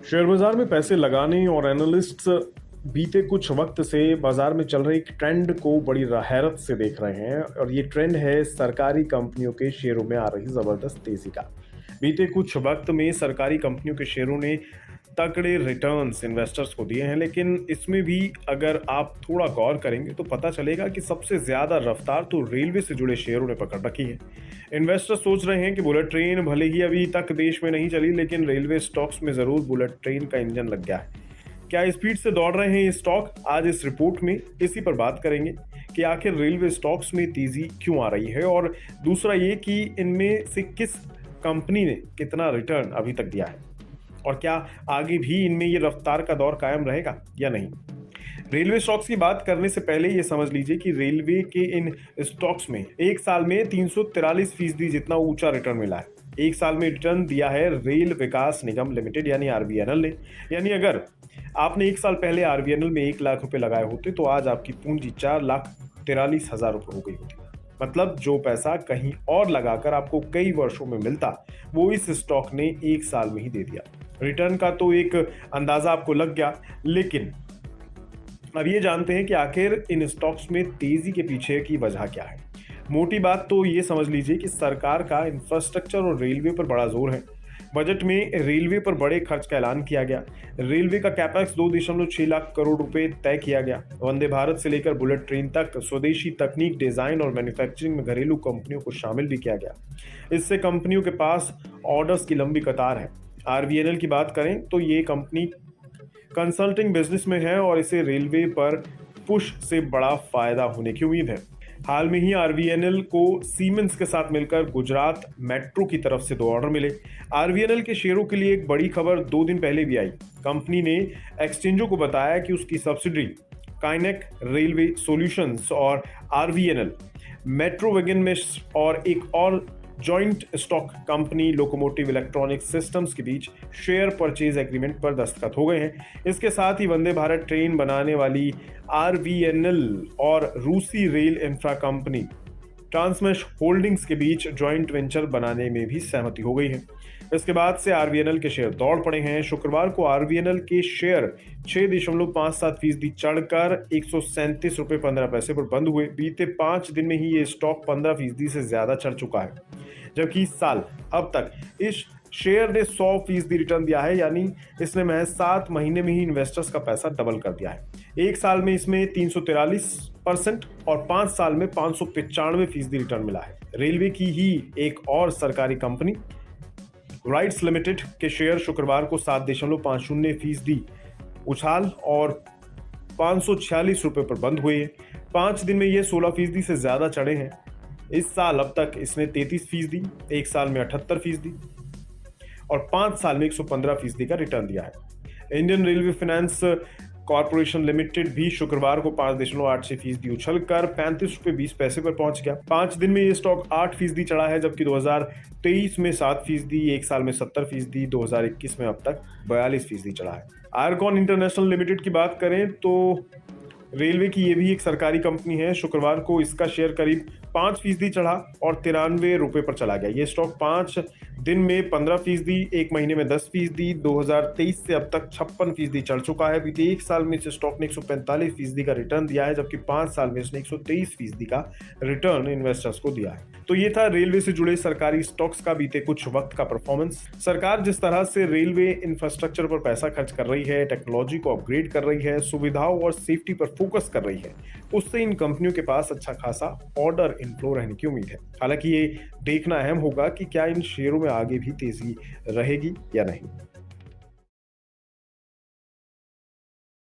Share बाजार में पैसे लगाने और एनालिस्ट्स बीते कुछ वक्त से बाजार में चल रहे एक ट्रेंड को बड़ी हैरत से देख रहे हैं और ये ट्रेंड है सरकारी कंपनियों के शेयरों में आ रही जबरदस्त तेजी का। बीते कुछ वक्त में सरकारी कंपनियों के शेयरों ने तगड़े रिटर्न्स इन्वेस्टर्स को दिए हैं, लेकिन इसमें भी अगर आप थोड़ा गौर करेंगे तो पता चलेगा कि सबसे ज्यादा रफ्तार तो रेलवे से जुड़े शेयरों ने पकड़ रखी है। इन्वेस्टर सोच रहे हैं कि बुलेट ट्रेन भले ही अभी तक देश में नहीं चली, लेकिन रेलवे स्टॉक्स में जरूर बुलेट ट्रेन का इंजन लग गया है। क्या स्पीड से दौड़ रहे हैं ये स्टॉक? आज इस रिपोर्ट में इसी पर बात करेंगे कि आखिर रेलवे स्टॉक्स में तेजी क्यों आ रही है, और दूसरा ये कि इनमें से किस कंपनी ने कितना रिटर्न अभी तक दिया है, और क्या आगे भी इनमें ये रफ्तार का दौर कायम रहेगा या नहीं। रेलवे स्टॉक्स की बात करने से पहले ये समझ लीजिए कि रेलवे के इन स्टॉक्स में एक साल में 343% जितना ऊंचा रिटर्न मिला है। एक साल में रिटर्न दिया है रेल विकास निगम लिमिटेड यानी आरवीएनएल ने। यानी अगर आपने एक साल पहले आरवीएनएल में 1 लाख रुपए लगाए होते तो आज आपकी पूंजी 4,43,000 रुपए हो गई होती। मतलब जो पैसा कहीं और लगाकर आपको कई वर्षों में मिलता, वो इस स्टॉक ने एक साल में ही दे दिया। रिटर्न का तो एक अंदाजा आपको लग गया, लेकिन अब ये जानते हैं कि आखिर इन स्टॉक्स में तेजी के पीछे की वजह क्या है। मोटी बात तो ये समझ लीजिए कि सरकार का इंफ्रास्ट्रक्चर और रेलवे पर बड़ा जोर है। बजट में रेलवे पर बड़े खर्च का ऐलान किया गया। रेलवे का कैपेक्स 2.6 लाख करोड़ रुपए तय किया गया। वंदे भारत से लेकर बुलेट ट्रेन तक स्वदेशी तकनीक, डिजाइन और मैन्युफैक्चरिंग में घरेलू कंपनियों को शामिल भी किया गया। इससे कंपनियों के पास ऑर्डर्स की लंबी कतार है। आरवीएनएल की बात करें तो ये कंपनी कंसल्टिंग बिजनेस में है और इसे रेलवे पर पुश से बड़ा फायदा होने की उम्मीद है। हाल में ही आरवीएनएल को सीमेंस के साथ मिलकर गुजरात मेट्रो की तरफ से 2 ऑर्डर मिले। आरवीएनएल के शेयरों के लिए एक बड़ी खबर 2 दिन पहले भी आई। कंपनी ने एक्सचेंजों को बताया कि उसकी सब्सिडरी काइनेक रेलवे सॉल्यूशंस और आरवीएनएल मेट्रो वैगन में और एक और joint stock company locomotive electronic systems के बीच शेयर परचेज एग्रीमेंट पर दस्तखत हो गए हैं। इसके साथ ही वंदे भारत ट्रेन बनाने वाली आरवीएनएल और रूसी रेल इंफ्रा कंपनी ट्रांसमेश होल्डिंग्स के बीच जॉइंट वेंचर बनाने में भी सहमति हो गई है। इसके बाद से आरवीएनएल के शेयर दौड़ पड़े हैं। शुक्रवार को आरवीएनएल के शेयर 6.57% चढ़कर 137 रुपये 15 पैसे पर बंद हुए। बीते 5 दिन में ही ये स्टॉक 15% से ज्यादा चढ़ चुका है, जबकि इस साल अब तक इस शेयर ने 100% रिटर्न दिया है। यानी इसने महज 7 महीने में ही इन्वेस्टर्स का पैसा डबल कर दिया है। एक साल में इसमें 343% और 5 साल में 595% रिटर्न मिला है। रेलवे की ही एक और सरकारी कंपनी राइट्स लिमिटेड के शेयर शुक्रवार को 7.50% उछाल और 546 रुपए पर बंद हुए। 5 दिन में ये 16% से ज्यादा चढ़े हैं। इस साल अब तक इसने 33%, एक साल में 78% और 5 साल में 115% का रिटर्न दिया है। Indian railway finance corporation limited भी शुक्रवार को 5.86% उछलकर 35 रुपये 20 पैसे पर पहुंच गया। 5 दिन में ये स्टॉक 8% चढ़ा है, जबकि 2023 में 7%, एक साल में 70%, 2021 में अब तक 42% चढ़ा है। आयरकॉन इंटरनेशनल लिमिटेड की बात करें तो रेलवे की ये भी एक सरकारी कंपनी है। शुक्रवार को इसका शेयर करीब 5% चढ़ा और 93 रुपए पर चला गया। ये स्टॉक 5 दिन में 15%, एक महीने में 10%, 2023 से अब तक 56% चढ़ चुका है। बीते एक साल में इस स्टॉक ने 145% का रिटर्न दिया है, जबकि 5 साल में इसने 123% का रिटर्न इन्वेस्टर्स को दिया है। तो ये था रेलवे से जुड़े सरकारी स्टॉक्स का बीते कुछ वक्त का परफॉर्मेंस। सरकार जिस तरह से रेलवे इंफ्रास्ट्रक्चर पर पैसा खर्च कर रही है, टेक्नोलॉजी को अपग्रेड कर रही है, सुविधाओं और सेफ्टी पर फोकस कर रही है, उससे इन कंपनियों के पास अच्छा खासा ऑर्डर इनफ्लो रहने की उम्मीद है। हालांकि ये देखना अहम होगा कि क्या इन शेयरों में आगे भी तेजी रहेगी या नहीं।